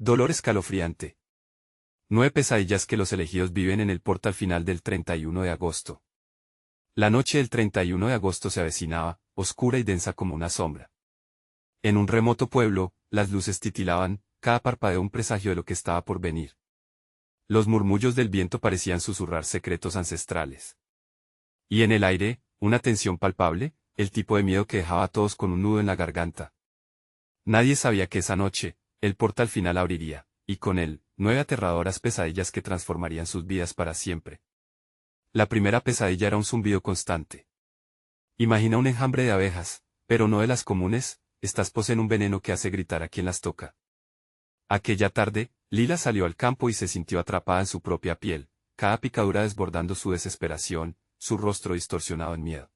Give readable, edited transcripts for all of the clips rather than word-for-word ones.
Dolor escalofriante. 9 pesadillas que los elegidos viven en el portal final del 31 de agosto. La noche del 31 de agosto se avecinaba, oscura y densa como una sombra. En un remoto pueblo, las luces titilaban, cada parpadeo un presagio de lo que estaba por venir. Los murmullos del viento parecían susurrar secretos ancestrales. Y en el aire, una tensión palpable, el tipo de miedo que dejaba a todos con un nudo en la garganta. Nadie sabía que esa noche, el portal final abriría, y con él, 9 aterradoras pesadillas que transformarían sus vidas para siempre. La primera pesadilla era un zumbido constante. Imagina un enjambre de abejas, pero no de las comunes, estas poseen un veneno que hace gritar a quien las toca. Aquella tarde, Lila salió al campo y se sintió atrapada en su propia piel, cada picadura desbordando su desesperación, su rostro distorsionado en miedo.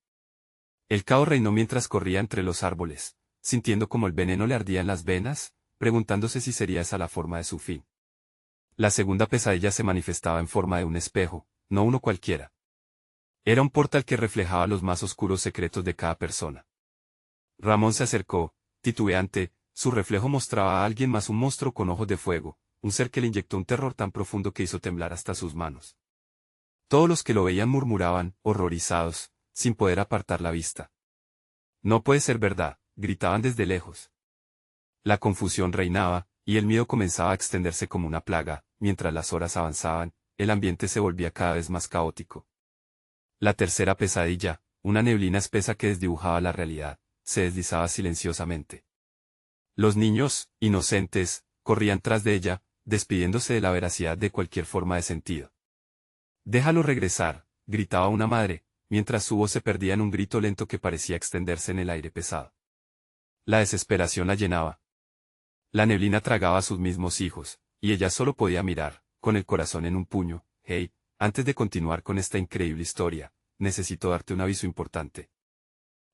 El caos reinó mientras corría entre los árboles, sintiendo como el veneno le ardía en las venas, preguntándose si sería esa la forma de su fin. La segunda pesadilla se manifestaba en forma de un espejo, no uno cualquiera. Era un portal que reflejaba los más oscuros secretos de cada persona. Ramón se acercó, titubeante, su reflejo mostraba a alguien más, un monstruo con ojos de fuego, un ser que le inyectó un terror tan profundo que hizo temblar hasta sus manos. Todos los que lo veían murmuraban, horrorizados, sin poder apartar la vista. No puede ser verdad, gritaban desde lejos. La confusión reinaba, y el miedo comenzaba a extenderse como una plaga. Mientras las horas avanzaban, el ambiente se volvía cada vez más caótico. La tercera pesadilla, una neblina espesa que desdibujaba la realidad, se deslizaba silenciosamente. Los niños, inocentes, corrían tras de ella, despidiéndose de la veracidad de cualquier forma de sentido. «Déjalo regresar», gritaba una madre, mientras su voz se perdía en un grito lento que parecía extenderse en el aire pesado. La desesperación la llenaba. La neblina tragaba a sus mismos hijos, y ella solo podía mirar, con el corazón en un puño. «Hey, antes de continuar con esta increíble historia, necesito darte un aviso importante.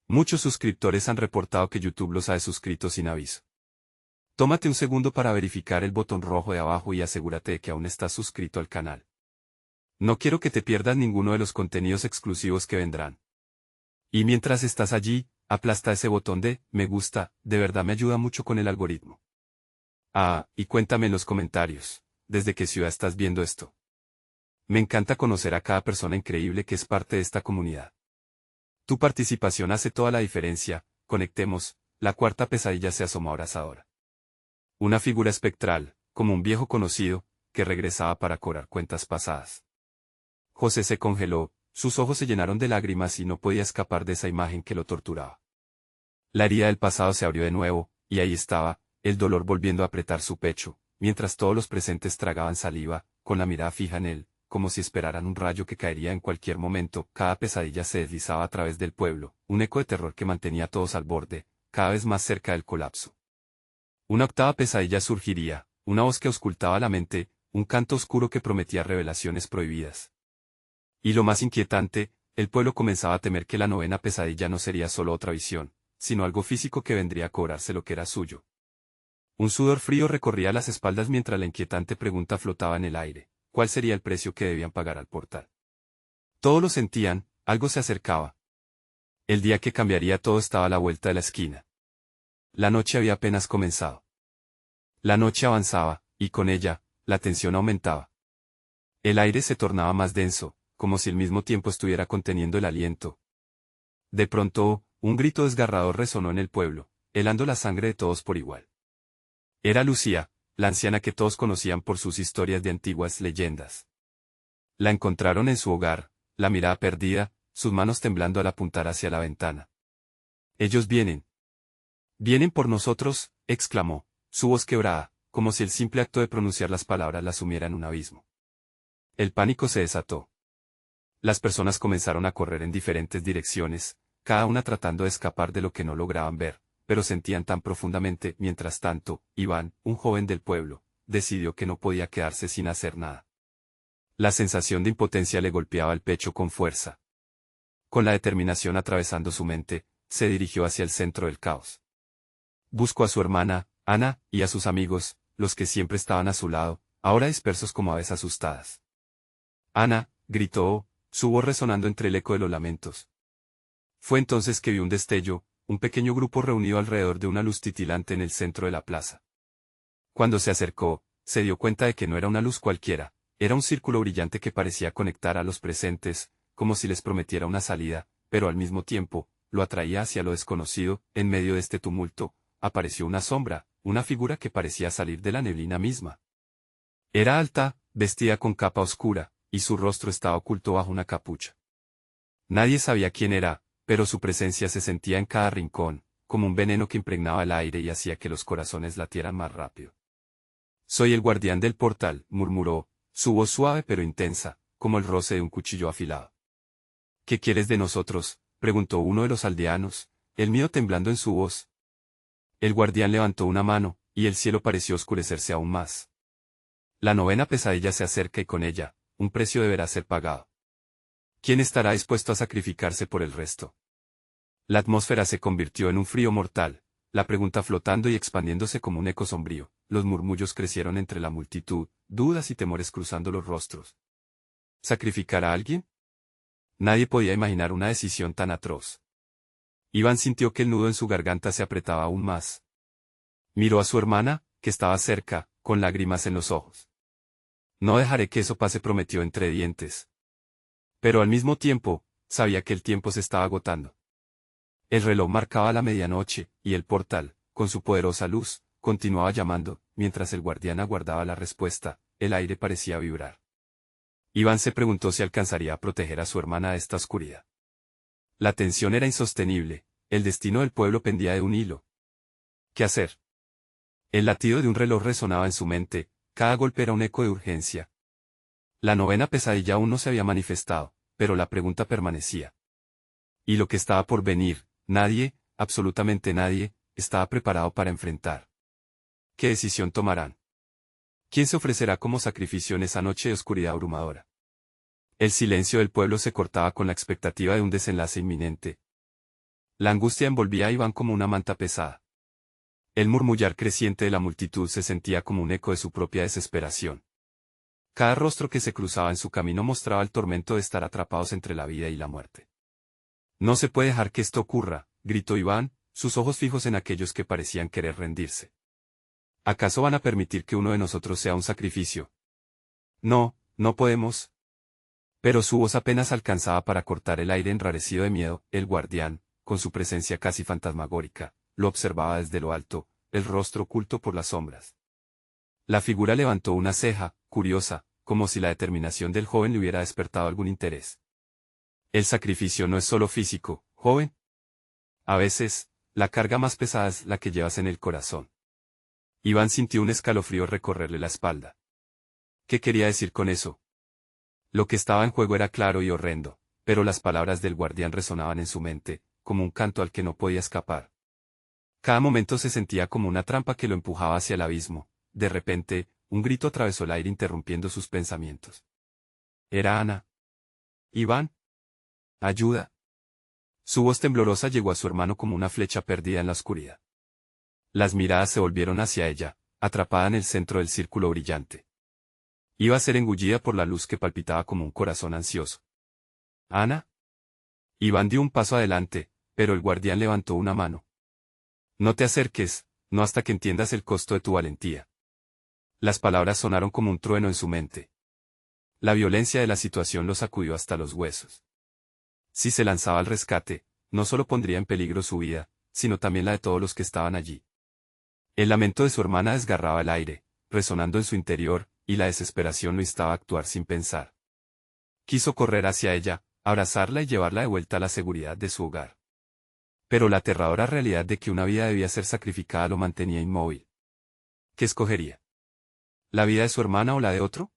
Muchos suscriptores han reportado que YouTube los ha desuscrito sin aviso. Tómate un segundo para verificar el botón rojo de abajo y asegúrate de que aún estás suscrito al canal. No quiero que te pierdas ninguno de los contenidos exclusivos que vendrán. Y mientras estás allí, aplasta ese botón de me gusta, de verdad me ayuda mucho con el algoritmo. Ah, y cuéntame en los comentarios, ¿desde qué ciudad estás viendo esto? Me encanta conocer a cada persona increíble que es parte de esta comunidad. Tu participación hace toda la diferencia. Conectemos. La cuarta pesadilla se asomó abrazadora. Una figura espectral, como un viejo conocido, que regresaba para cobrar cuentas pasadas. José se congeló, sus ojos se llenaron de lágrimas y no podía escapar de esa imagen que lo torturaba. La herida del pasado se abrió de nuevo, y ahí estaba, el dolor volviendo a apretar su pecho, mientras todos los presentes tragaban saliva, con la mirada fija en él, como si esperaran un rayo que caería en cualquier momento. Cada pesadilla se deslizaba a través del pueblo, un eco de terror que mantenía a todos al borde, cada vez más cerca del colapso. Una octava pesadilla surgiría, una voz que auscultaba la mente, un canto oscuro que prometía revelaciones prohibidas. Y lo más inquietante, el pueblo comenzaba a temer que la novena pesadilla no sería solo otra visión, sino algo físico que vendría a cobrarse lo que era suyo. Un sudor frío recorría las espaldas mientras la inquietante pregunta flotaba en el aire: ¿cuál sería el precio que debían pagar al portal? Todos lo sentían, algo se acercaba. El día que cambiaría todo estaba a la vuelta de la esquina. La noche había apenas comenzado. La noche avanzaba, y con ella, la tensión aumentaba. El aire se tornaba más denso, como si al mismo tiempo estuviera conteniendo el aliento. De pronto, un grito desgarrador resonó en el pueblo, helando la sangre de todos por igual. Era Lucía, la anciana que todos conocían por sus historias de antiguas leyendas. La encontraron en su hogar, la mirada perdida, sus manos temblando al apuntar hacia la ventana. «Ellos vienen. Vienen por nosotros», exclamó, su voz quebrada, como si el simple acto de pronunciar las palabras la sumiera en un abismo. El pánico se desató. Las personas comenzaron a correr en diferentes direcciones, cada una tratando de escapar de lo que no lograban ver, pero sentían tan profundamente. Mientras tanto, Iván, un joven del pueblo, decidió que no podía quedarse sin hacer nada. La sensación de impotencia le golpeaba el pecho con fuerza. Con la determinación atravesando su mente, se dirigió hacia el centro del caos. Buscó a su hermana, Ana, y a sus amigos, los que siempre estaban a su lado, ahora dispersos como aves asustadas. «Ana», gritó, su voz resonando entre el eco de los lamentos. Fue entonces que vio un destello, un pequeño grupo reunido alrededor de una luz titilante en el centro de la plaza. Cuando se acercó, se dio cuenta de que no era una luz cualquiera, era un círculo brillante que parecía conectar a los presentes, como si les prometiera una salida, pero al mismo tiempo, lo atraía hacia lo desconocido. En medio de este tumulto, apareció una sombra, una figura que parecía salir de la neblina misma. Era alta, vestida con capa oscura, y su rostro estaba oculto bajo una capucha. Nadie sabía quién era, pero su presencia se sentía en cada rincón, como un veneno que impregnaba el aire y hacía que los corazones latieran más rápido. «Soy el guardián del portal», murmuró, su voz suave pero intensa, como el roce de un cuchillo afilado. «¿Qué quieres de nosotros?», preguntó uno de los aldeanos, el miedo temblando en su voz. El guardián levantó una mano, y el cielo pareció oscurecerse aún más. «La novena pesadilla se acerca y con ella, un precio deberá ser pagado. ¿Quién estará dispuesto a sacrificarse por el resto?». La atmósfera se convirtió en un frío mortal, la pregunta flotando y expandiéndose como un eco sombrío. Los murmullos crecieron entre la multitud, dudas y temores cruzando los rostros. ¿Sacrificar a alguien? Nadie podía imaginar una decisión tan atroz. Iván sintió que el nudo en su garganta se apretaba aún más. Miró a su hermana, que estaba cerca, con lágrimas en los ojos. «No dejaré que eso pase», prometió entre dientes. Pero al mismo tiempo, sabía que el tiempo se estaba agotando. El reloj marcaba la medianoche, y el portal, con su poderosa luz, continuaba llamando. Mientras el guardián aguardaba la respuesta, el aire parecía vibrar. Iván se preguntó si alcanzaría a proteger a su hermana de esta oscuridad. La tensión era insostenible, el destino del pueblo pendía de un hilo. ¿Qué hacer? El latido de un reloj resonaba en su mente, cada golpe era un eco de urgencia. La novena pesadilla aún no se había manifestado, pero la pregunta permanecía. Y lo que estaba por venir, nadie, absolutamente nadie, estaba preparado para enfrentar. ¿Qué decisión tomarán? ¿Quién se ofrecerá como sacrificio en esa noche de oscuridad abrumadora? El silencio del pueblo se cortaba con la expectativa de un desenlace inminente. La angustia envolvía a Iván como una manta pesada. El murmullar creciente de la multitud se sentía como un eco de su propia desesperación. Cada rostro que se cruzaba en su camino mostraba el tormento de estar atrapados entre la vida y la muerte. «No se puede dejar que esto ocurra», gritó Iván, sus ojos fijos en aquellos que parecían querer rendirse. «¿Acaso van a permitir que uno de nosotros sea un sacrificio?». «No, no podemos». Pero su voz apenas alcanzaba para cortar el aire enrarecido de miedo. El guardián, con su presencia casi fantasmagórica, lo observaba desde lo alto, el rostro oculto por las sombras. La figura levantó una ceja, curiosa, como si la determinación del joven le hubiera despertado algún interés. «El sacrificio no es solo físico, joven. A veces, la carga más pesada es la que llevas en el corazón». Iván sintió un escalofrío recorrerle la espalda. ¿Qué quería decir con eso? Lo que estaba en juego era claro y horrendo, pero las palabras del guardián resonaban en su mente, como un canto al que no podía escapar. Cada momento se sentía como una trampa que lo empujaba hacia el abismo. De repente, un grito atravesó el aire interrumpiendo sus pensamientos. Era Ana. «Iván. Ayuda». Su voz temblorosa llegó a su hermano como una flecha perdida en la oscuridad. Las miradas se volvieron hacia ella, atrapada en el centro del círculo brillante. Iba a ser engullida por la luz que palpitaba como un corazón ansioso. «¿Ana?». Iván dio un paso adelante, pero el guardián levantó una mano. «No te acerques, no hasta que entiendas el costo de tu valentía». Las palabras sonaron como un trueno en su mente. La violencia de la situación lo sacudió hasta los huesos. Si se lanzaba al rescate, no solo pondría en peligro su vida, sino también la de todos los que estaban allí. El lamento de su hermana desgarraba el aire, resonando en su interior, y la desesperación lo instaba a actuar sin pensar. Quiso correr hacia ella, abrazarla y llevarla de vuelta a la seguridad de su hogar. Pero la aterradora realidad de que una vida debía ser sacrificada lo mantenía inmóvil. ¿Qué escogería? ¿La vida de su hermana o la de otro?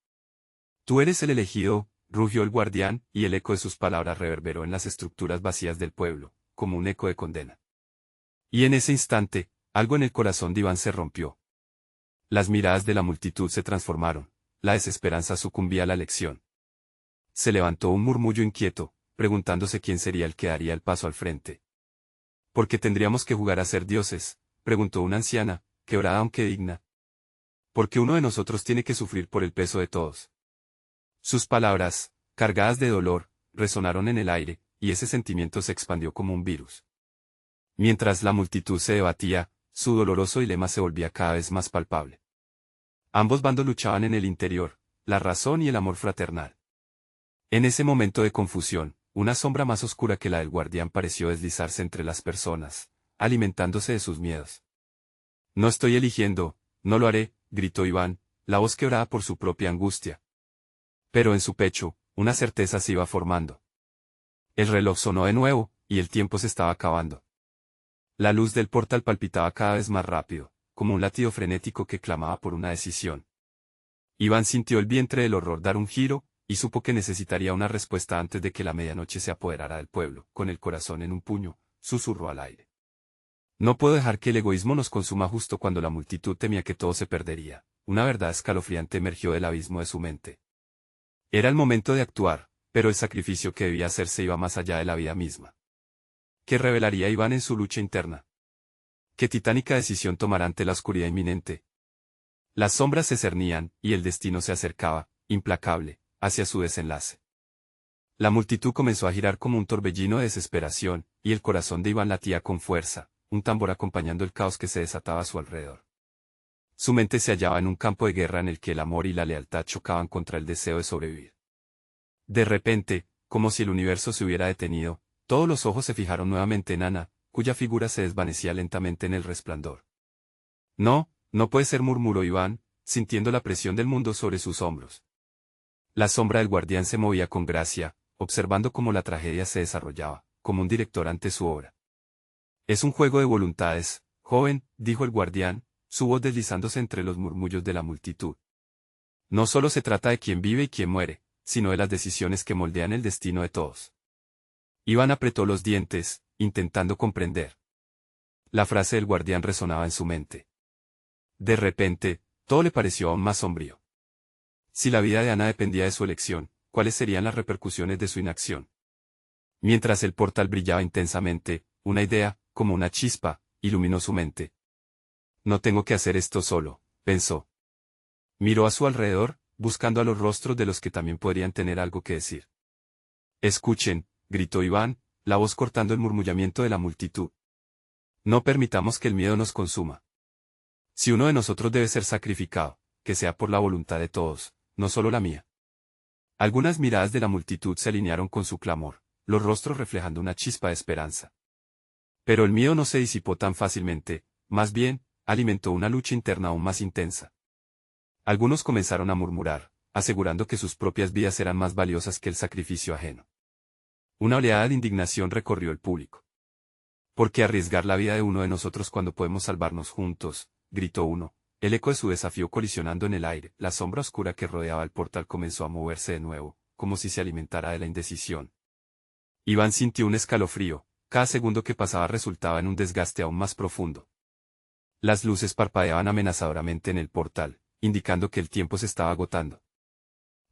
«Tú eres el elegido», rugió el guardián, y el eco de sus palabras reverberó en las estructuras vacías del pueblo, como un eco de condena. Y en ese instante, algo en el corazón de Iván se rompió. Las miradas de la multitud se transformaron, la desesperanza sucumbía a la lección. Se levantó un murmullo inquieto, preguntándose quién sería el que daría el paso al frente. «¿Por qué tendríamos que jugar a ser dioses?», preguntó una anciana, quebrada aunque digna. «¿Por qué uno de nosotros tiene que sufrir por el peso de todos?». Sus palabras, cargadas de dolor, resonaron en el aire, y ese sentimiento se expandió como un virus. Mientras la multitud se debatía, su doloroso dilema se volvía cada vez más palpable. Ambos bandos luchaban en el interior, la razón y el amor fraternal. En ese momento de confusión, una sombra más oscura que la del guardián pareció deslizarse entre las personas, alimentándose de sus miedos. No estoy eligiendo, no lo haré, gritó Iván, la voz quebrada por su propia angustia. Pero en su pecho, una certeza se iba formando. El reloj sonó de nuevo, y el tiempo se estaba acabando. La luz del portal palpitaba cada vez más rápido, como un latido frenético que clamaba por una decisión. Iván sintió el vientre del horror dar un giro, y supo que necesitaría una respuesta antes de que la medianoche se apoderara del pueblo. Con el corazón en un puño, susurró al aire. No puedo dejar que el egoísmo nos consuma justo cuando la multitud temía que todo se perdería. Una verdad escalofriante emergió del abismo de su mente. Era el momento de actuar, pero el sacrificio que debía hacerse iba más allá de la vida misma. ¿Qué revelaría Iván en su lucha interna? ¿Qué titánica decisión tomará ante la oscuridad inminente? Las sombras se cernían, y el destino se acercaba, implacable, hacia su desenlace. La multitud comenzó a girar como un torbellino de desesperación, y el corazón de Iván latía con fuerza, un tambor acompañando el caos que se desataba a su alrededor. Su mente se hallaba en un campo de guerra en el que el amor y la lealtad chocaban contra el deseo de sobrevivir. De repente, como si el universo se hubiera detenido, todos los ojos se fijaron nuevamente en Ana, cuya figura se desvanecía lentamente en el resplandor. No, no puede ser, murmuró Iván, sintiendo la presión del mundo sobre sus hombros. La sombra del guardián se movía con gracia, observando cómo la tragedia se desarrollaba, como un director ante su obra. Es un juego de voluntades, joven, dijo el guardián, su voz deslizándose entre los murmullos de la multitud. No solo se trata de quién vive y quién muere, sino de las decisiones que moldean el destino de todos. Iván apretó los dientes, intentando comprender. La frase del guardián resonaba en su mente. De repente, todo le pareció aún más sombrío. Si la vida de Ana dependía de su elección, ¿cuáles serían las repercusiones de su inacción? Mientras el portal brillaba intensamente, una idea, como una chispa, iluminó su mente. No tengo que hacer esto solo, pensó. Miró a su alrededor, buscando a los rostros de los que también podrían tener algo que decir. Escuchen, gritó Iván, la voz cortando el murmullamiento de la multitud. No permitamos que el miedo nos consuma. Si uno de nosotros debe ser sacrificado, que sea por la voluntad de todos, no solo la mía. Algunas miradas de la multitud se alinearon con su clamor, los rostros reflejando una chispa de esperanza. Pero el miedo no se disipó tan fácilmente, más bien, alimentó una lucha interna aún más intensa. Algunos comenzaron a murmurar, asegurando que sus propias vidas eran más valiosas que el sacrificio ajeno. Una oleada de indignación recorrió el público. ¿Por qué arriesgar la vida de uno de nosotros cuando podemos salvarnos juntos?, gritó uno, el eco de su desafío colisionando en el aire. La sombra oscura que rodeaba el portal comenzó a moverse de nuevo, como si se alimentara de la indecisión. Iván sintió un escalofrío, cada segundo que pasaba resultaba en un desgaste aún más profundo. Las luces parpadeaban amenazadoramente en el portal, indicando que el tiempo se estaba agotando.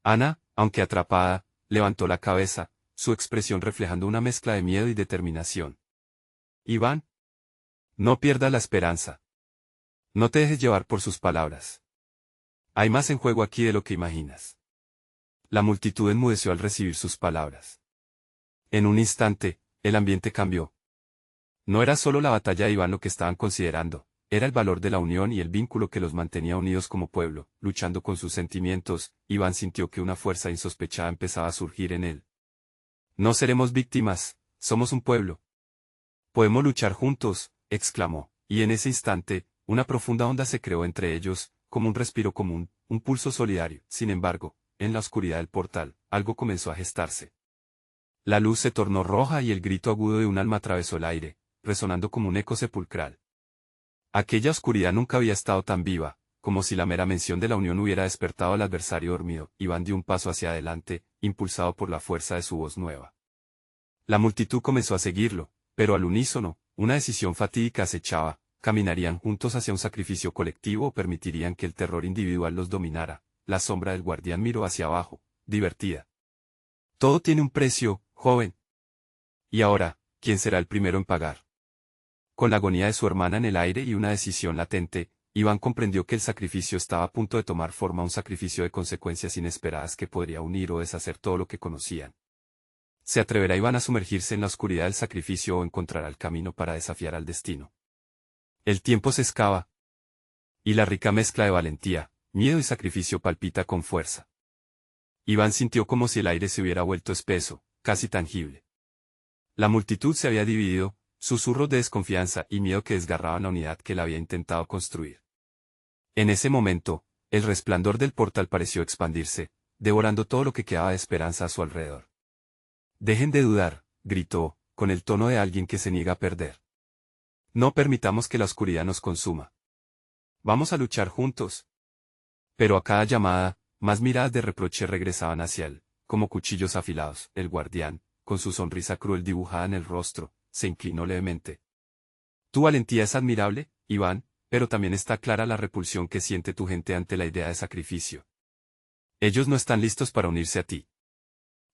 Ana, aunque atrapada, levantó la cabeza, su expresión reflejando una mezcla de miedo y determinación. Iván, no pierdas la esperanza. No te dejes llevar por sus palabras. Hay más en juego aquí de lo que imaginas. La multitud enmudeció al recibir sus palabras. En un instante, el ambiente cambió. No era solo la batalla de Iván lo que estaban considerando, era el valor de la unión y el vínculo que los mantenía unidos como pueblo. Luchando con sus sentimientos, Iván sintió que una fuerza insospechada empezaba a surgir en él. No seremos víctimas, somos un pueblo. Podemos luchar juntos, exclamó, y en ese instante, una profunda onda se creó entre ellos, como un respiro común, un pulso solidario. Sin embargo, en la oscuridad del portal, algo comenzó a gestarse. La luz se tornó roja y el grito agudo de un alma atravesó el aire, resonando como un eco sepulcral. Aquella oscuridad nunca había estado tan viva, como si la mera mención de la unión hubiera despertado al adversario dormido. Iván dio un paso hacia adelante, impulsado por la fuerza de su voz nueva. La multitud comenzó a seguirlo, pero al unísono, una decisión fatídica acechaba: ¿caminarían juntos hacia un sacrificio colectivo o permitirían que el terror individual los dominara? La sombra del guardián miró hacia abajo, divertida. Todo tiene un precio, joven. Y ahora, ¿quién será el primero en pagar? Con la agonía de su hermana en el aire y una decisión latente, Iván comprendió que el sacrificio estaba a punto de tomar forma, un sacrificio de consecuencias inesperadas que podría unir o deshacer todo lo que conocían. ¿Se atreverá Iván a sumergirse en la oscuridad del sacrificio o encontrará el camino para desafiar al destino? El tiempo se escapa. Y la rica mezcla de valentía, miedo y sacrificio palpita con fuerza. Iván sintió como si el aire se hubiera vuelto espeso, casi tangible. La multitud se había dividido, susurros de desconfianza y miedo que desgarraban la unidad que él había intentado construir. En ese momento, el resplandor del portal pareció expandirse, devorando todo lo que quedaba de esperanza a su alrededor. «Dejen de dudar», gritó, con el tono de alguien que se niega a perder. «No permitamos que la oscuridad nos consuma. Vamos a luchar juntos». Pero a cada llamada, más miradas de reproche regresaban hacia él, como cuchillos afilados. El guardián, con su sonrisa cruel dibujada en el rostro, se inclinó levemente. «Tu valentía es admirable, Iván, pero también está clara la repulsión que siente tu gente ante la idea de sacrificio. Ellos no están listos para unirse a ti».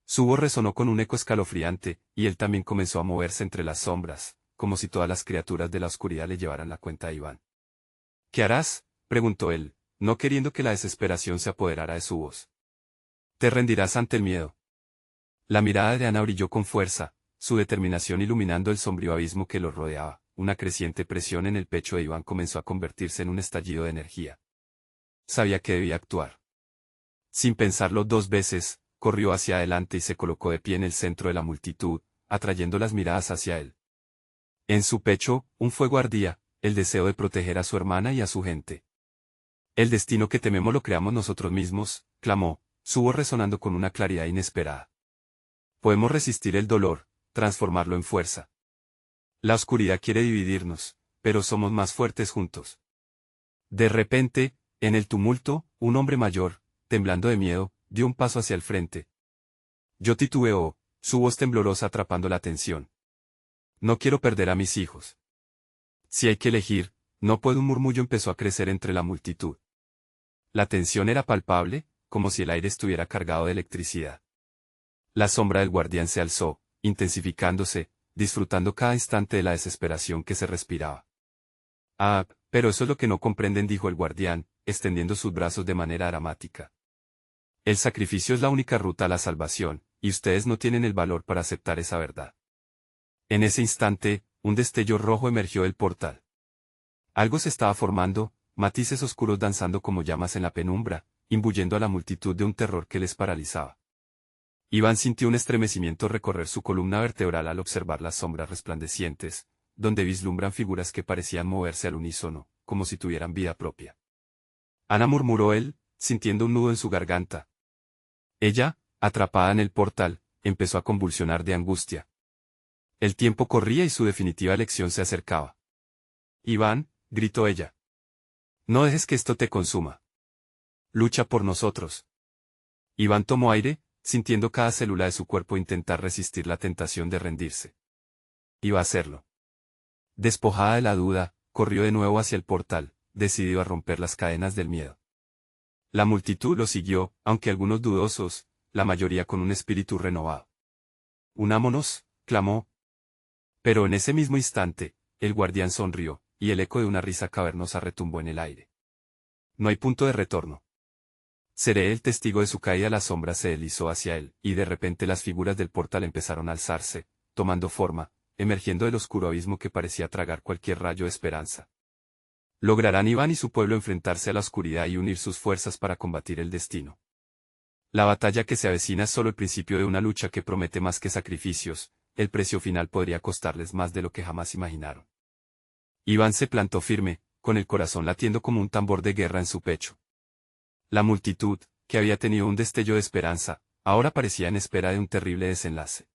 Su voz resonó con un eco escalofriante, y él también comenzó a moverse entre las sombras, como si todas las criaturas de la oscuridad le llevaran la cuenta a Iván. «¿Qué harás?», preguntó él, no queriendo que la desesperación se apoderara de su voz. «¿Te rendirás ante el miedo?». La mirada de Ana brilló con fuerza, su determinación iluminando el sombrío abismo que lo rodeaba. Una creciente presión en el pecho de Iván comenzó a convertirse en un estallido de energía. Sabía que debía actuar. Sin pensarlo dos veces, corrió hacia adelante y se colocó de pie en el centro de la multitud, atrayendo las miradas hacia él. En su pecho, un fuego ardía, el deseo de proteger a su hermana y a su gente. «El destino que tememos lo creamos nosotros mismos», clamó, su voz resonando con una claridad inesperada. «Podemos resistir el dolor, transformarlo en fuerza. La oscuridad quiere dividirnos, pero somos más fuertes juntos». De repente, en el tumulto, un hombre mayor, temblando de miedo, dio un paso hacia el frente. Yo titubeó, su voz temblorosa atrapando la atención. «No quiero perder a mis hijos. Si hay que elegir, no puedo». Un murmullo empezó a crecer entre la multitud. La tensión era palpable, como si el aire estuviera cargado de electricidad. La sombra del guardián se alzó, intensificándose, disfrutando cada instante de la desesperación que se respiraba. «Ah, pero eso es lo que no comprenden», dijo el guardián, extendiendo sus brazos de manera dramática. «El sacrificio es la única ruta a la salvación, y ustedes no tienen el valor para aceptar esa verdad». En ese instante, un destello rojo emergió del portal. Algo se estaba formando, matices oscuros danzando como llamas en la penumbra, imbuyendo a la multitud de un terror que les paralizaba. Iván sintió un estremecimiento recorrer su columna vertebral al observar las sombras resplandecientes, donde vislumbran figuras que parecían moverse al unísono, como si tuvieran vida propia. «Ana», murmuró él, sintiendo un nudo en su garganta. Ella, atrapada en el portal, empezó a convulsionar de angustia. El tiempo corría y su definitiva elección se acercaba. «Iván», gritó ella. «No dejes que esto te consuma. Lucha por nosotros». Iván tomó aire, sintiendo cada célula de su cuerpo intentar resistir la tentación de rendirse. Iba a hacerlo. Despojada de la duda, corrió de nuevo hacia el portal, decidido a romper las cadenas del miedo. La multitud lo siguió, aunque algunos dudosos, la mayoría con un espíritu renovado. «Unámonos», clamó. Pero en ese mismo instante, el guardián sonrió, y el eco de una risa cavernosa retumbó en el aire. «No hay punto de retorno. Seré el testigo de su caída». La sombra se deslizó hacia él, y de repente las figuras del portal empezaron a alzarse, tomando forma, emergiendo del oscuro abismo que parecía tragar cualquier rayo de esperanza. ¿Lograrán Iván y su pueblo enfrentarse a la oscuridad y unir sus fuerzas para combatir el destino? La batalla que se avecina es solo el principio de una lucha que promete más que sacrificios. El precio final podría costarles más de lo que jamás imaginaron. Iván se plantó firme, con el corazón latiendo como un tambor de guerra en su pecho. La multitud, que había tenido un destello de esperanza, ahora parecía en espera de un terrible desenlace.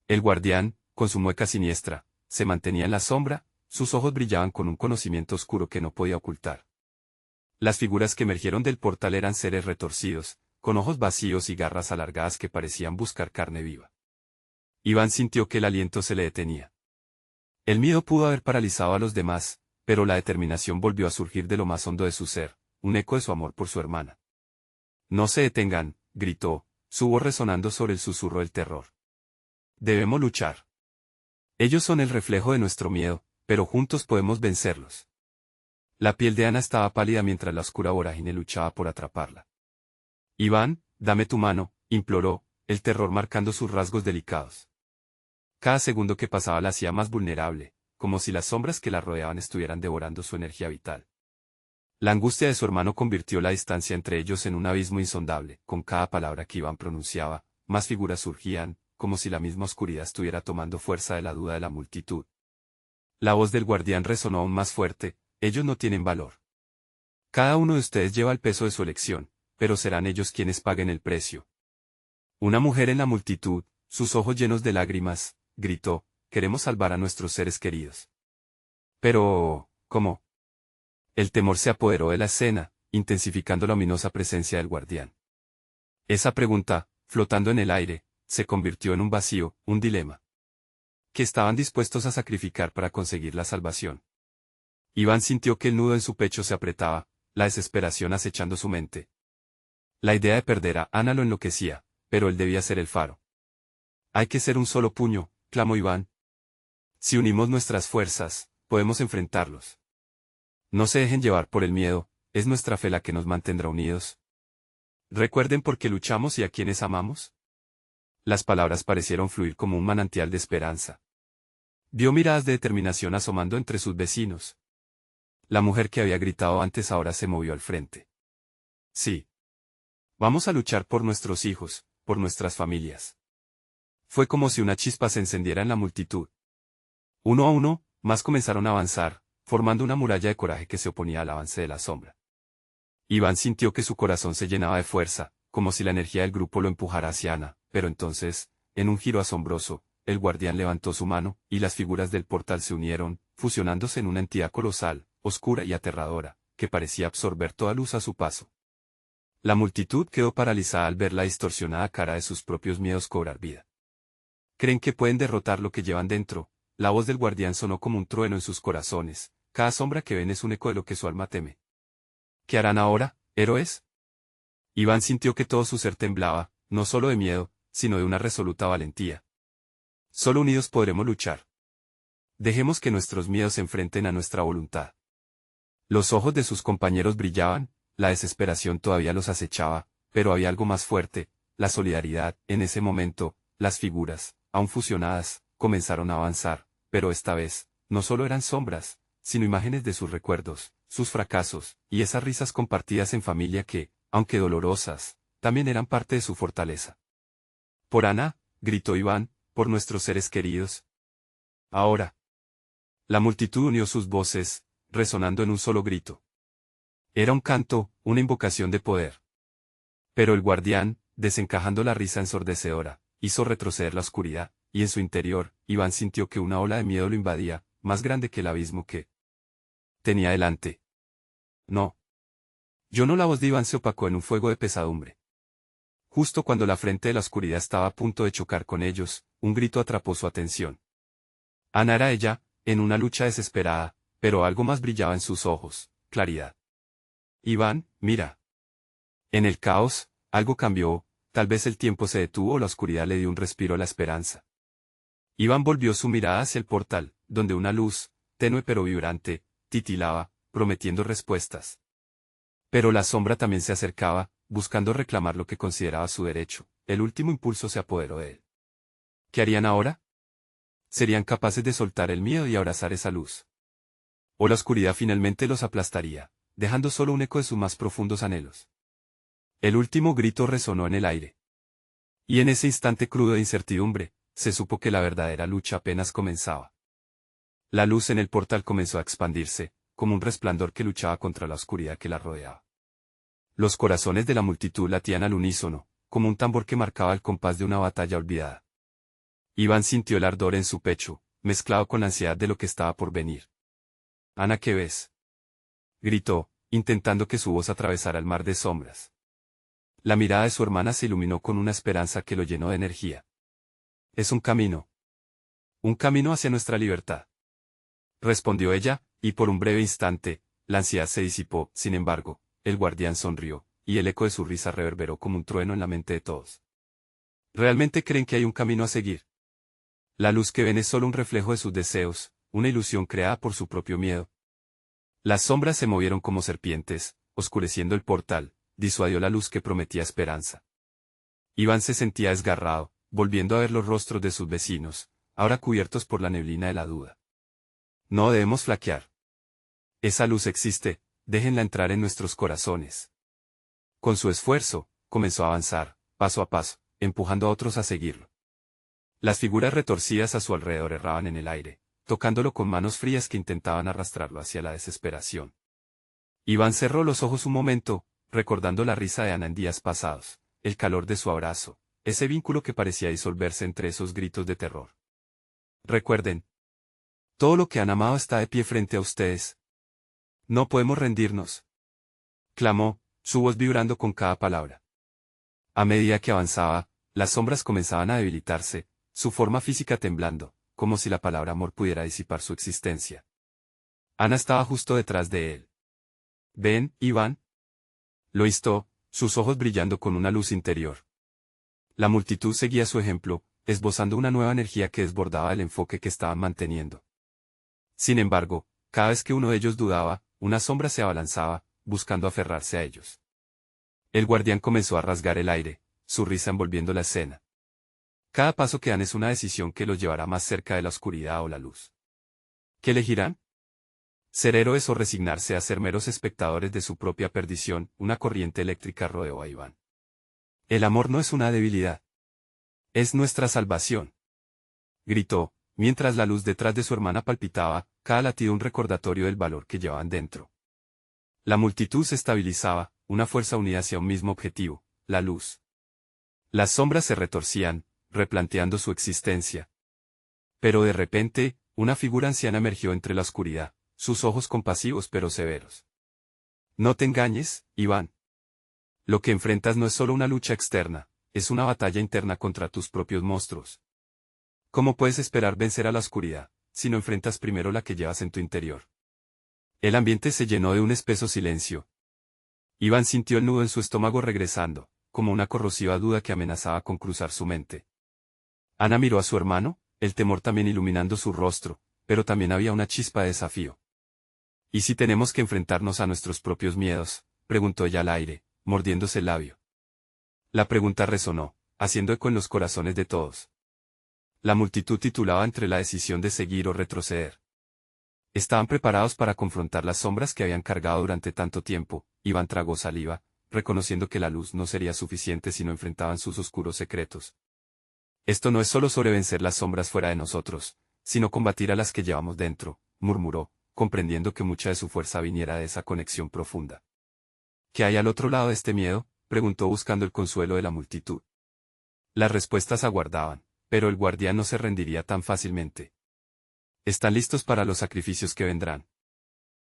El guardián, con su mueca siniestra, se mantenía en la sombra, sus ojos brillaban con un conocimiento oscuro que no podía ocultar. Las figuras que emergieron del portal eran seres retorcidos, con ojos vacíos y garras alargadas que parecían buscar carne viva. Iván sintió que el aliento se le detenía. El miedo pudo haber paralizado a los demás, pero la determinación volvió a surgir de lo más hondo de su ser, un eco de su amor por su hermana. «No se detengan», gritó, su voz resonando sobre el susurro del terror. «Debemos luchar. Ellos son el reflejo de nuestro miedo, pero juntos podemos vencerlos». La piel de Ana estaba pálida mientras la oscura vorágine luchaba por atraparla. «Iván, dame tu mano», imploró, el terror marcando sus rasgos delicados. Cada segundo que pasaba la hacía más vulnerable, como si las sombras que la rodeaban estuvieran devorando su energía vital. La angustia de su hermano convirtió la distancia entre ellos en un abismo insondable. Con cada palabra que Iván pronunciaba, más figuras surgían, como si la misma oscuridad estuviera tomando fuerza de la duda de la multitud. La voz del guardián resonó aún más fuerte: ellos no tienen valor. Cada uno de ustedes lleva el peso de su elección, pero serán ellos quienes paguen el precio. Una mujer en la multitud, sus ojos llenos de lágrimas, gritó: queremos salvar a nuestros seres queridos. Pero, ¿cómo? El temor se apoderó de la escena, intensificando la ominosa presencia del guardián. Esa pregunta, flotando en el aire, se convirtió en un vacío, un dilema. ¿Qué estaban dispuestos a sacrificar para conseguir la salvación? Iván sintió que el nudo en su pecho se apretaba, la desesperación acechando su mente. La idea de perder a Ana lo enloquecía, pero él debía ser el faro. Hay que ser un solo puño, clamó Iván. Si unimos nuestras fuerzas, podemos enfrentarlos. No se dejen llevar por el miedo, es nuestra fe la que nos mantendrá unidos. Recuerden por qué luchamos y a quienes amamos. Las palabras parecieron fluir como un manantial de esperanza. Vio miradas de determinación asomando entre sus vecinos. La mujer que había gritado antes ahora se movió al frente. Sí. Vamos a luchar por nuestros hijos, por nuestras familias. Fue como si una chispa se encendiera en la multitud. Uno a uno, más comenzaron a avanzar, formando una muralla de coraje que se oponía al avance de la sombra. Iván sintió que su corazón se llenaba de fuerza, como si la energía del grupo lo empujara hacia Ana, pero entonces, en un giro asombroso, el guardián levantó su mano, y las figuras del portal se unieron, fusionándose en una entidad colosal, oscura y aterradora, que parecía absorber toda luz a su paso. La multitud quedó paralizada al ver la distorsionada cara de sus propios miedos cobrar vida. ¿Creen que pueden derrotar lo que llevan dentro? La voz del guardián sonó como un trueno en sus corazones. Cada sombra que ven es un eco de lo que su alma teme. ¿Qué harán ahora, héroes? Iván sintió que todo su ser temblaba, no solo de miedo, sino de una resoluta valentía. Solo unidos podremos luchar. Dejemos que nuestros miedos se enfrenten a nuestra voluntad. Los ojos de sus compañeros brillaban, la desesperación todavía los acechaba, pero había algo más fuerte, la solidaridad. En ese momento, las figuras, aún fusionadas, comenzaron a avanzar, pero esta vez, no solo eran sombras, sino imágenes de sus recuerdos, sus fracasos, y esas risas compartidas en familia que, aunque dolorosas, también eran parte de su fortaleza. Por Ana, gritó Iván, por nuestros seres queridos. Ahora. La multitud unió sus voces, resonando en un solo grito. Era un canto, una invocación de poder. Pero el guardián, desencajando la risa ensordecedora, hizo retroceder la oscuridad, y en su interior, Iván sintió que una ola de miedo lo invadía, más grande que el abismo que tenía delante. No. Yo no. La voz de Iván se opacó en un fuego de pesadumbre. Justo cuando la frente de la oscuridad estaba a punto de chocar con ellos, un grito atrapó su atención. Ana era ella, en una lucha desesperada, pero algo más brillaba en sus ojos: claridad. Iván, mira. En el caos, algo cambió, tal vez el tiempo se detuvo o la oscuridad le dio un respiro a la esperanza. Iván volvió su mirada hacia el portal, donde una luz, tenue pero vibrante, titilaba, prometiendo respuestas. Pero la sombra también se acercaba, buscando reclamar lo que consideraba su derecho. El último impulso se apoderó de él. ¿Qué harían ahora? ¿Serían capaces de soltar el miedo y abrazar esa luz? ¿O la oscuridad finalmente los aplastaría, dejando solo un eco de sus más profundos anhelos? El último grito resonó en el aire. Y en ese instante crudo de incertidumbre, se supo que la verdadera lucha apenas comenzaba. La luz en el portal comenzó a expandirse, como un resplandor que luchaba contra la oscuridad que la rodeaba. Los corazones de la multitud latían al unísono, como un tambor que marcaba el compás de una batalla olvidada. Iván sintió el ardor en su pecho, mezclado con la ansiedad de lo que estaba por venir. «Ana, ¿qué ves?», gritó, intentando que su voz atravesara el mar de sombras. La mirada de su hermana se iluminó con una esperanza que lo llenó de energía. «Es un camino. Un camino hacia nuestra libertad», respondió ella, y por un breve instante, la ansiedad se disipó. Sin embargo, el guardián sonrió, y el eco de su risa reverberó como un trueno en la mente de todos. ¿Realmente creen que hay un camino a seguir? La luz que ven es solo un reflejo de sus deseos, una ilusión creada por su propio miedo. Las sombras se movieron como serpientes, oscureciendo el portal, disuadió la luz que prometía esperanza. Iván se sentía desgarrado, volviendo a ver los rostros de sus vecinos, ahora cubiertos por la neblina de la duda. No debemos flaquear. Esa luz existe, déjenla entrar en nuestros corazones. Con su esfuerzo, comenzó a avanzar, paso a paso, empujando a otros a seguirlo. Las figuras retorcidas a su alrededor erraban en el aire, tocándolo con manos frías que intentaban arrastrarlo hacia la desesperación. Iván cerró los ojos un momento, recordando la risa de Ana en días pasados, el calor de su abrazo, ese vínculo que parecía disolverse entre esos gritos de terror. Recuerden, todo lo que han amado está de pie frente a ustedes. No podemos rendirnos, clamó, su voz vibrando con cada palabra. A medida que avanzaba, las sombras comenzaban a debilitarse, su forma física temblando, como si la palabra amor pudiera disipar su existencia. Ana estaba justo detrás de él. «Ven, Iván», lo instó, sus ojos brillando con una luz interior. La multitud seguía su ejemplo, esbozando una nueva energía que desbordaba el enfoque que estaban manteniendo. Sin embargo, cada vez que uno de ellos dudaba, una sombra se abalanzaba, buscando aferrarse a ellos. El guardián comenzó a rasgar el aire, su risa envolviendo la escena. Cada paso que dan es una decisión que los llevará más cerca de la oscuridad o la luz. ¿Qué elegirán? ¿Ser héroes o resignarse a ser meros espectadores de su propia perdición? Una corriente eléctrica rodeó a Iván. El amor no es una debilidad. Es nuestra salvación. Gritó, mientras la luz detrás de su hermana palpitaba, cada latido un recordatorio del valor que llevaban dentro. La multitud se estabilizaba, una fuerza unida hacia un mismo objetivo, la luz. Las sombras se retorcían, replanteando su existencia. Pero de repente, una figura anciana emergió entre la oscuridad, sus ojos compasivos pero severos. No te engañes, Iván. Lo que enfrentas no es solo una lucha externa, es una batalla interna contra tus propios monstruos. ¿Cómo puedes esperar vencer a la oscuridad, si no enfrentas primero la que llevas en tu interior? El ambiente se llenó de un espeso silencio. Iván sintió el nudo en su estómago regresando, como una corrosiva duda que amenazaba con cruzar su mente. Ana miró a su hermano, el temor también iluminando su rostro, pero también había una chispa de desafío. ¿Y si tenemos que enfrentarnos a nuestros propios miedos?, preguntó ella al aire, mordiéndose el labio. La pregunta resonó, haciendo eco en los corazones de todos. La multitud titulaba entre la decisión de seguir o retroceder. Estaban preparados para confrontar las sombras que habían cargado durante tanto tiempo. Iván tragó saliva, reconociendo que la luz no sería suficiente si no enfrentaban sus oscuros secretos. Esto no es solo sobre vencer las sombras fuera de nosotros, sino combatir a las que llevamos dentro, murmuró, comprendiendo que mucha de su fuerza viniera de esa conexión profunda. ¿Qué hay al otro lado de este miedo?, preguntó buscando el consuelo de la multitud. Las respuestas aguardaban, pero el guardián no se rendiría tan fácilmente. ¿Están listos para los sacrificios que vendrán?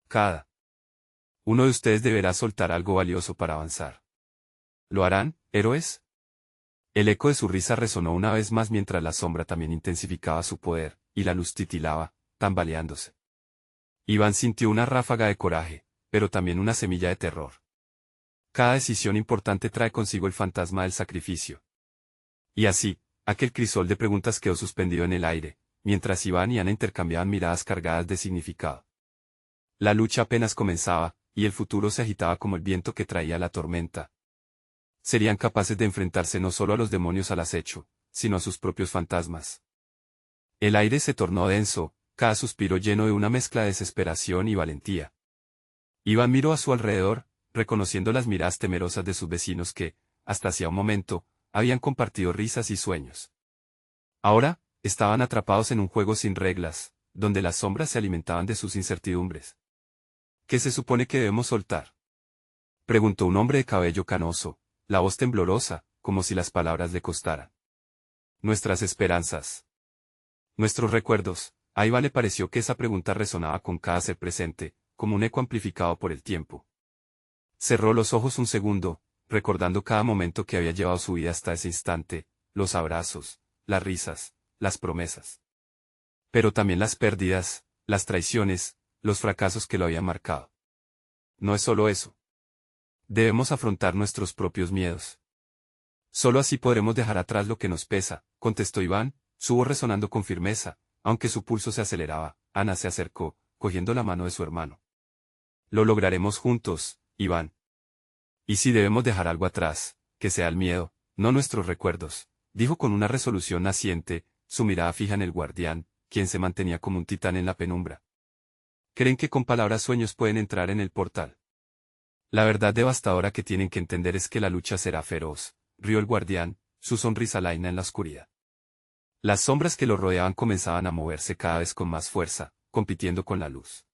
Cada uno de ustedes deberá soltar algo valioso para avanzar. ¿Lo harán, héroes? El eco de su risa resonó una vez más mientras la sombra también intensificaba su poder, y la luz titilaba, tambaleándose. Iván sintió una ráfaga de coraje, pero también una semilla de terror. Cada decisión importante trae consigo el fantasma del sacrificio. Y así, aquel crisol de preguntas quedó suspendido en el aire, mientras Iván y Ana intercambiaban miradas cargadas de significado. La lucha apenas comenzaba, y el futuro se agitaba como el viento que traía la tormenta. Serían capaces de enfrentarse no solo a los demonios al acecho, sino a sus propios fantasmas. El aire se tornó denso, cada suspiro lleno de una mezcla de desesperación y valentía. Iván miró a su alrededor, reconociendo las miradas temerosas de sus vecinos que, hasta hacía un momento, habían compartido risas y sueños. Ahora, estaban atrapados en un juego sin reglas, donde las sombras se alimentaban de sus incertidumbres. ¿Qué se supone que debemos soltar?, preguntó un hombre de cabello canoso, la voz temblorosa, como si las palabras le costaran. Nuestras esperanzas. Nuestros recuerdos. A Iván le pareció que esa pregunta resonaba con cada ser presente, como un eco amplificado por el tiempo. Cerró los ojos un segundo, recordando cada momento que había llevado su vida hasta ese instante, los abrazos, las risas, las promesas. Pero también las pérdidas, las traiciones, los fracasos que lo habían marcado. No es solo eso. Debemos afrontar nuestros propios miedos. Solo así podremos dejar atrás lo que nos pesa, contestó Iván, su voz resonando con firmeza, aunque su pulso se aceleraba. Ana se acercó, cogiendo la mano de su hermano. Lo lograremos juntos, Iván. Y si debemos dejar algo atrás, que sea el miedo, no nuestros recuerdos, dijo con una resolución naciente, su mirada fija en el guardián, quien se mantenía como un titán en la penumbra. ¿Creen que con palabras sueños pueden entrar en el portal? La verdad devastadora que tienen que entender es que la lucha será feroz, rió el guardián, su sonrisa laina en la oscuridad. Las sombras que lo rodeaban comenzaban a moverse cada vez con más fuerza, compitiendo con la luz.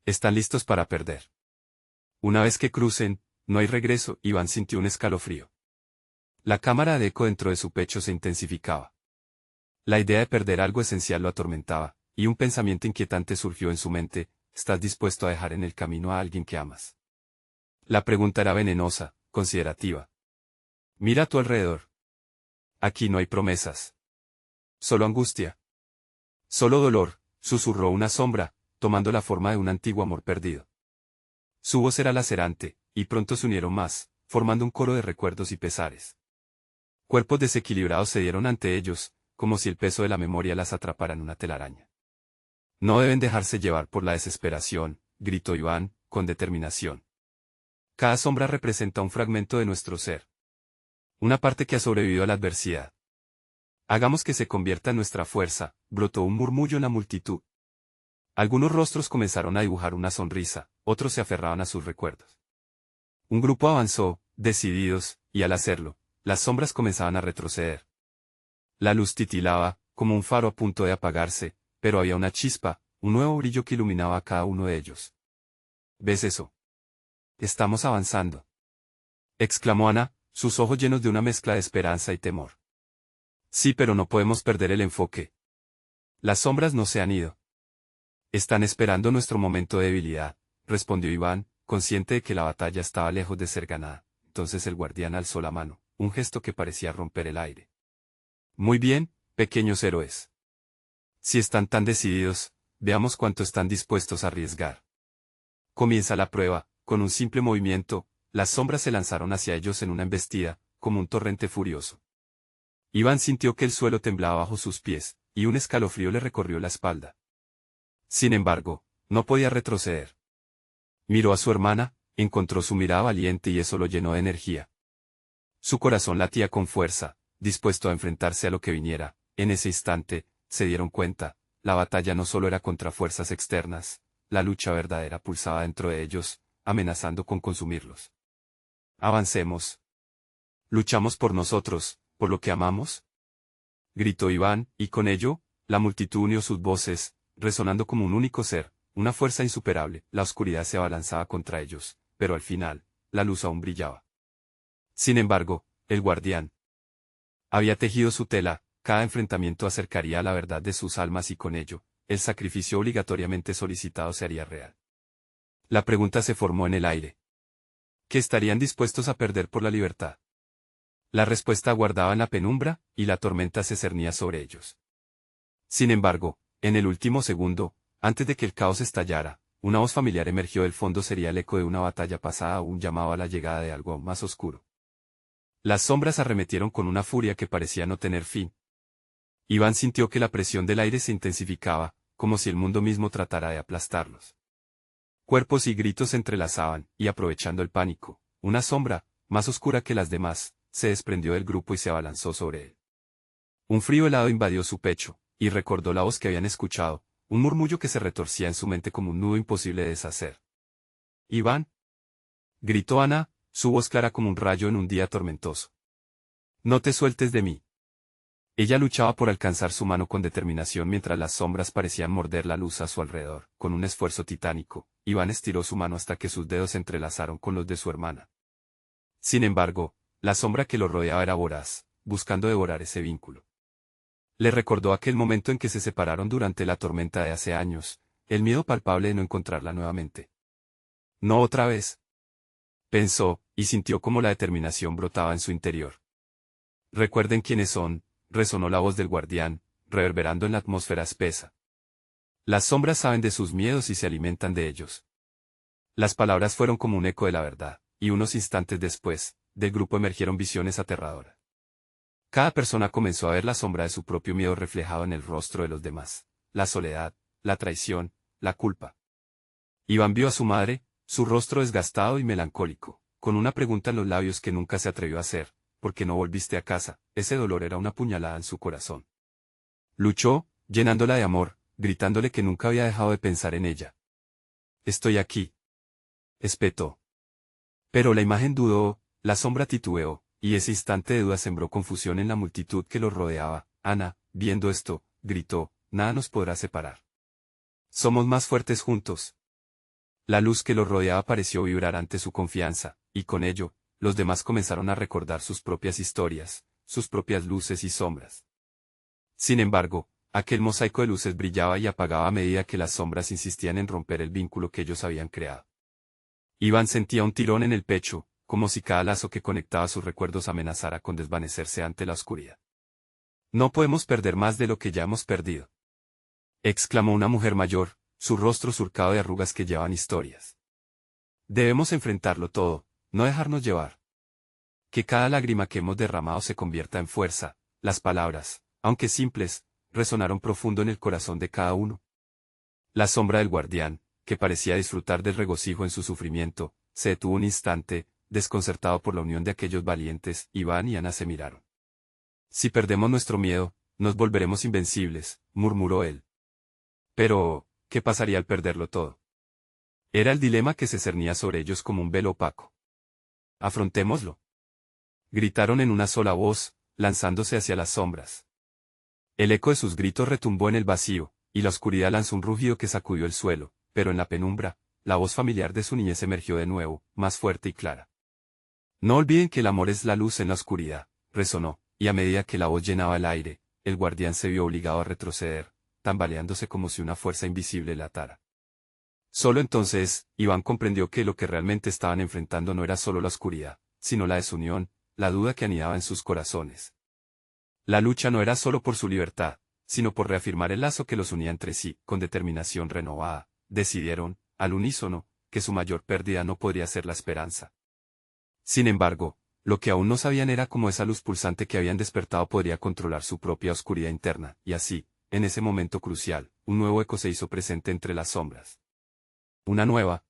Están listos para perder. Una vez que crucen, no hay regreso. Iván sintió un escalofrío. La cámara de eco dentro de su pecho se intensificaba. La idea de perder algo esencial lo atormentaba, y un pensamiento inquietante surgió en su mente: ¿estás dispuesto a dejar en el camino a alguien que amas? La pregunta era venenosa, considerativa. Mira a tu alrededor. Aquí no hay promesas. Solo angustia. Solo dolor, susurró una sombra, tomando la forma de un antiguo amor perdido. Su voz era lacerante, y pronto se unieron más, formando un coro de recuerdos y pesares. Cuerpos desequilibrados se dieron ante ellos, como si el peso de la memoria las atrapara en una telaraña. No deben dejarse llevar por la desesperación, gritó Iván, con determinación. Cada sombra representa un fragmento de nuestro ser. Una parte que ha sobrevivido a la adversidad. Hagamos que se convierta en nuestra fuerza, brotó un murmullo en la multitud. Algunos rostros comenzaron a dibujar una sonrisa, otros se aferraban a sus recuerdos. Un grupo avanzó, decididos, y al hacerlo, las sombras comenzaban a retroceder. La luz titilaba, como un faro a punto de apagarse, pero había una chispa, un nuevo brillo que iluminaba a cada uno de ellos. ¿Ves eso? Estamos avanzando, exclamó Ana, sus ojos llenos de una mezcla de esperanza y temor. Sí, pero no podemos perder el enfoque. Las sombras no se han ido. Están esperando nuestro momento de debilidad, respondió Iván, consciente de que la batalla estaba lejos de ser ganada. Entonces el guardián alzó la mano, un gesto que parecía romper el aire. Muy bien, pequeños héroes. Si están tan decididos, veamos cuánto están dispuestos a arriesgar. Comienza la prueba. Con un simple movimiento, las sombras se lanzaron hacia ellos en una embestida, como un torrente furioso. Iván sintió que el suelo temblaba bajo sus pies, y un escalofrío le recorrió la espalda. Sin embargo, no podía retroceder. Miró a su hermana, encontró su mirada valiente y eso lo llenó de energía. Su corazón latía con fuerza, dispuesto a enfrentarse a lo que viniera. En ese instante, se dieron cuenta, la batalla no solo era contra fuerzas externas, la lucha verdadera pulsaba dentro de ellos, amenazando con consumirlos. Avancemos. ¿Luchamos por nosotros, por lo que amamos? Gritó Iván, y con ello, la multitud unió sus voces, resonando como un único ser, una fuerza insuperable. La oscuridad se abalanzaba contra ellos, pero al final, la luz aún brillaba. Sin embargo, el guardián había tejido su tela. Cada enfrentamiento acercaría a la verdad de sus almas y con ello, el sacrificio obligatoriamente solicitado se haría real. La pregunta se formó en el aire. ¿Qué estarían dispuestos a perder por la libertad? La respuesta aguardaba en la penumbra, y la tormenta se cernía sobre ellos. Sin embargo, en el último segundo, antes de que el caos estallara, una voz familiar emergió del fondo. Sería el eco de una batalla pasada o un llamado a la llegada de algo más oscuro. Las sombras arremetieron con una furia que parecía no tener fin. Iván sintió que la presión del aire se intensificaba, como si el mundo mismo tratara de aplastarlos. Cuerpos y gritos se entrelazaban, y aprovechando el pánico, una sombra, más oscura que las demás, se desprendió del grupo y se abalanzó sobre él. Un frío helado invadió su pecho, y recordó la voz que habían escuchado, un murmullo que se retorcía en su mente como un nudo imposible de deshacer. «Iván», gritó Ana, su voz clara como un rayo en un día tormentoso. «No te sueltes de mí». Ella luchaba por alcanzar su mano con determinación mientras las sombras parecían morder la luz a su alrededor. Con un esfuerzo titánico, Iván estiró su mano hasta que sus dedos se entrelazaron con los de su hermana. Sin embargo, la sombra que lo rodeaba era voraz, buscando devorar ese vínculo. Le recordó aquel momento en que se separaron durante la tormenta de hace años, el miedo palpable de no encontrarla nuevamente. «No otra vez», pensó, y sintió cómo la determinación brotaba en su interior. «Recuerden quiénes son», resonó la voz del guardián, reverberando en la atmósfera espesa. «Las sombras saben de sus miedos y se alimentan de ellos». Las palabras fueron como un eco de la verdad, y unos instantes después, del grupo emergieron visiones aterradoras. Cada persona comenzó a ver la sombra de su propio miedo reflejado en el rostro de los demás, la soledad, la traición, la culpa. Iván vio a su madre, su rostro desgastado y melancólico, con una pregunta en los labios que nunca se atrevió a hacer: «¿Por qué no volviste a casa?». Ese dolor era una puñalada en su corazón. Luchó, llenándola de amor, gritándole que nunca había dejado de pensar en ella. «Estoy aquí», espetó. Pero la imagen dudó, la sombra titubeó, y ese instante de duda sembró confusión en la multitud que los rodeaba. Ana, viendo esto, gritó, nada nos podrá separar. Somos más fuertes juntos. La luz que los rodeaba pareció vibrar ante su confianza, y con ello, los demás comenzaron a recordar sus propias historias, sus propias luces y sombras. Sin embargo, aquel mosaico de luces brillaba y apagaba a medida que las sombras insistían en romper el vínculo que ellos habían creado. Iván sentía un tirón en el pecho, como si cada lazo que conectaba sus recuerdos amenazara con desvanecerse ante la oscuridad. No podemos perder más de lo que ya hemos perdido, exclamó una mujer mayor, su rostro surcado de arrugas que llevaban historias. Debemos enfrentarlo todo, no dejarnos llevar. Que cada lágrima que hemos derramado se convierta en fuerza. Las palabras, aunque simples, resonaron profundo en el corazón de cada uno. La sombra del guardián, que parecía disfrutar del regocijo en su sufrimiento, se detuvo un instante, desconcertado por la unión de aquellos valientes. Iván y Ana se miraron. Si perdemos nuestro miedo, nos volveremos invencibles, murmuró él. Pero, ¿qué pasaría al perderlo todo? Era el dilema que se cernía sobre ellos como un velo opaco. Afrontémoslo. Gritaron en una sola voz, lanzándose hacia las sombras. El eco de sus gritos retumbó en el vacío, y la oscuridad lanzó un rugido que sacudió el suelo, pero en la penumbra, la voz familiar de su niñez emergió de nuevo, más fuerte y clara. No olviden que el amor es la luz en la oscuridad, resonó, y a medida que la voz llenaba el aire, el guardián se vio obligado a retroceder, tambaleándose como si una fuerza invisible le atara. Solo entonces, Iván comprendió que lo que realmente estaban enfrentando no era solo la oscuridad, sino la desunión, la duda que anidaba en sus corazones. La lucha no era solo por su libertad, sino por reafirmar el lazo que los unía entre sí. Con determinación renovada, decidieron, al unísono, que su mayor pérdida no podría ser la esperanza. Sin embargo, lo que aún no sabían era cómo esa luz pulsante que habían despertado podría controlar su propia oscuridad interna, y así, en ese momento crucial, un nuevo eco se hizo presente entre las sombras. Una nueva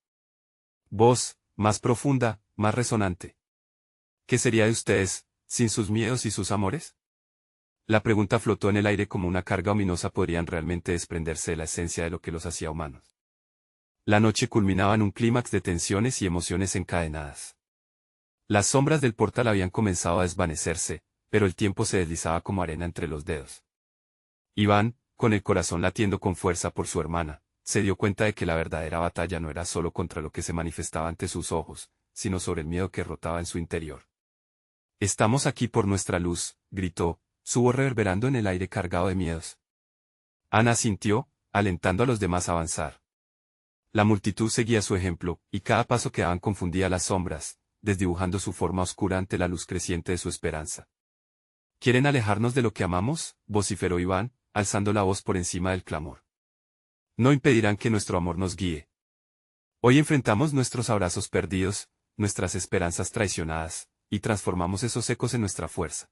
voz, más profunda, más resonante. ¿Qué sería de ustedes, sin sus miedos y sus amores? La pregunta flotó en el aire como una carga ominosa. ¿Podrían realmente desprenderse de la esencia de lo que los hacía humanos? La noche culminaba en un clímax de tensiones y emociones encadenadas. Las sombras del portal habían comenzado a desvanecerse, pero el tiempo se deslizaba como arena entre los dedos. Iván, con el corazón latiendo con fuerza por su hermana, se dio cuenta de que la verdadera batalla no era solo contra lo que se manifestaba ante sus ojos, sino sobre el miedo que rotaba en su interior. Estamos aquí por nuestra luz, gritó, su voz reverberando en el aire cargado de miedos. Ana asintió, alentando a los demás a avanzar. La multitud seguía su ejemplo, y cada paso que daban confundía las sombras, desdibujando su forma oscura ante la luz creciente de su esperanza. ¿Quieren alejarnos de lo que amamos?, vociferó Iván, alzando la voz por encima del clamor. No impedirán que nuestro amor nos guíe. Hoy enfrentamos nuestros abrazos perdidos, nuestras esperanzas traicionadas, y transformamos esos ecos en nuestra fuerza.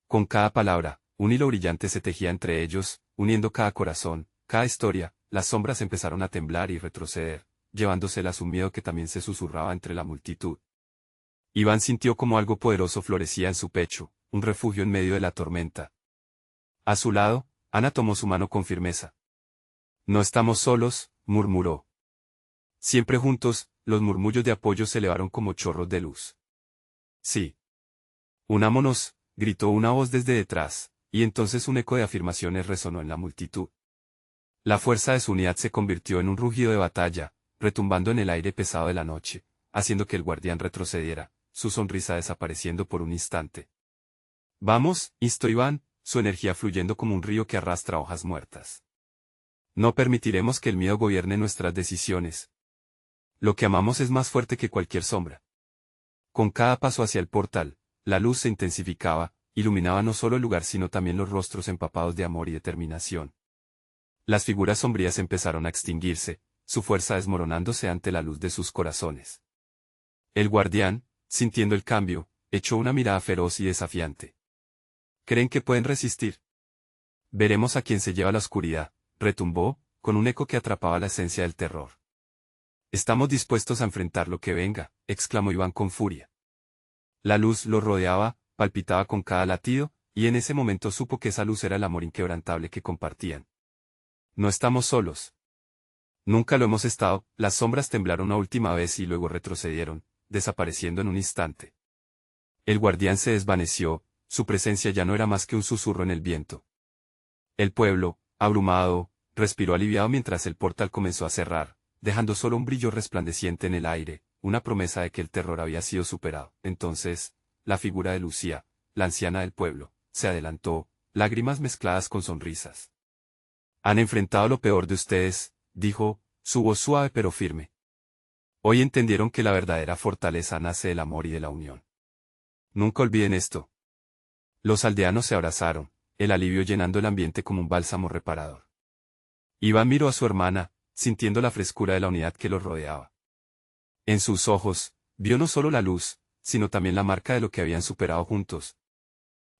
Con cada palabra, un hilo brillante se tejía entre ellos, uniendo cada corazón, cada historia. Las sombras empezaron a temblar y retroceder, llevándoselas un miedo que también se susurraba entre la multitud. Iván sintió como algo poderoso florecía en su pecho, un refugio en medio de la tormenta. A su lado, Ana tomó su mano con firmeza. No estamos solos, murmuró. Siempre juntos, los murmullos de apoyo se elevaron como chorros de luz. Sí. Unámonos, gritó una voz desde detrás, y entonces un eco de afirmaciones resonó en la multitud. La fuerza de su unidad se convirtió en un rugido de batalla, retumbando en el aire pesado de la noche, haciendo que el guardián retrocediera, su sonrisa desapareciendo por un instante. Vamos, instó Iván, su energía fluyendo como un río que arrastra hojas muertas. No permitiremos que el miedo gobierne nuestras decisiones. Lo que amamos es más fuerte que cualquier sombra. Con cada paso hacia el portal, la luz se intensificaba, iluminaba no solo el lugar sino también los rostros empapados de amor y determinación. Las figuras sombrías empezaron a extinguirse, su fuerza desmoronándose ante la luz de sus corazones. El guardián, sintiendo el cambio, echó una mirada feroz y desafiante. ¿Creen que pueden resistir? Veremos a quién se lleva la oscuridad, retumbó, con un eco que atrapaba la esencia del terror. Estamos dispuestos a enfrentar lo que venga, exclamó Iván con furia. La luz lo rodeaba, palpitaba con cada latido, y en ese momento supo que esa luz era el amor inquebrantable que compartían. No estamos solos. Nunca lo hemos estado. Las sombras temblaron una última vez y luego retrocedieron, desapareciendo en un instante. El guardián se desvaneció, su presencia ya no era más que un susurro en el viento. El pueblo, abrumado, respiró aliviado mientras el portal comenzó a cerrar, dejando solo un brillo resplandeciente en el aire, una promesa de que el terror había sido superado. Entonces, la figura de Lucía, la anciana del pueblo, se adelantó, lágrimas mezcladas con sonrisas. Han enfrentado lo peor de ustedes, dijo, su voz suave pero firme. Hoy entendieron que la verdadera fortaleza nace del amor y de la unión. Nunca olviden esto. Los aldeanos se abrazaron, el alivio llenando el ambiente como un bálsamo reparador. Iván miró a su hermana, sintiendo la frescura de la unidad que los rodeaba. En sus ojos, vio no solo la luz, sino también la marca de lo que habían superado juntos.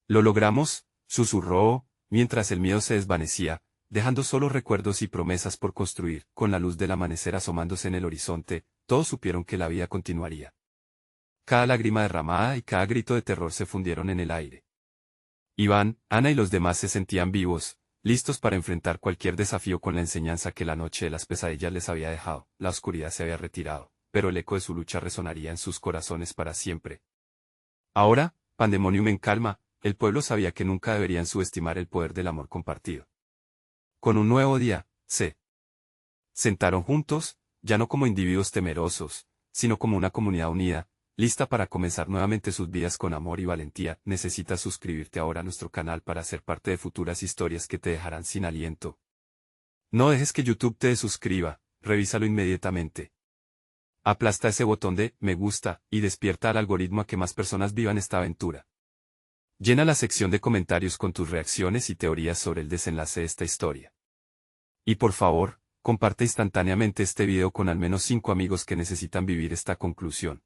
Lo logramos, susurró, mientras el miedo se desvanecía, dejando solo recuerdos y promesas por construir. Con la luz del amanecer asomándose en el horizonte, todos supieron que la vida continuaría. Cada lágrima derramada y cada grito de terror se fundieron en el aire. Iván, Ana y los demás se sentían vivos, listos para enfrentar cualquier desafío con la enseñanza que la noche de las pesadillas les había dejado. La oscuridad se había retirado, pero el eco de su lucha resonaría en sus corazones para siempre. Ahora, pandemonium en calma, el pueblo sabía que nunca deberían subestimar el poder del amor compartido. Con un nuevo día, se sentaron juntos, ya no como individuos temerosos, sino como una comunidad unida, lista para comenzar nuevamente sus vidas con amor y valentía. Necesitas suscribirte ahora a nuestro canal para ser parte de futuras historias que te dejarán sin aliento. No dejes que YouTube te desuscriba, revísalo inmediatamente. Aplasta ese botón de me gusta y despierta al algoritmo a que más personas vivan esta aventura. Llena la sección de comentarios con tus reacciones y teorías sobre el desenlace de esta historia. Y por favor, comparte instantáneamente este video con al menos 5 amigos que necesitan vivir esta conclusión.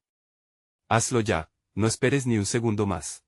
Hazlo ya, no esperes ni un segundo más.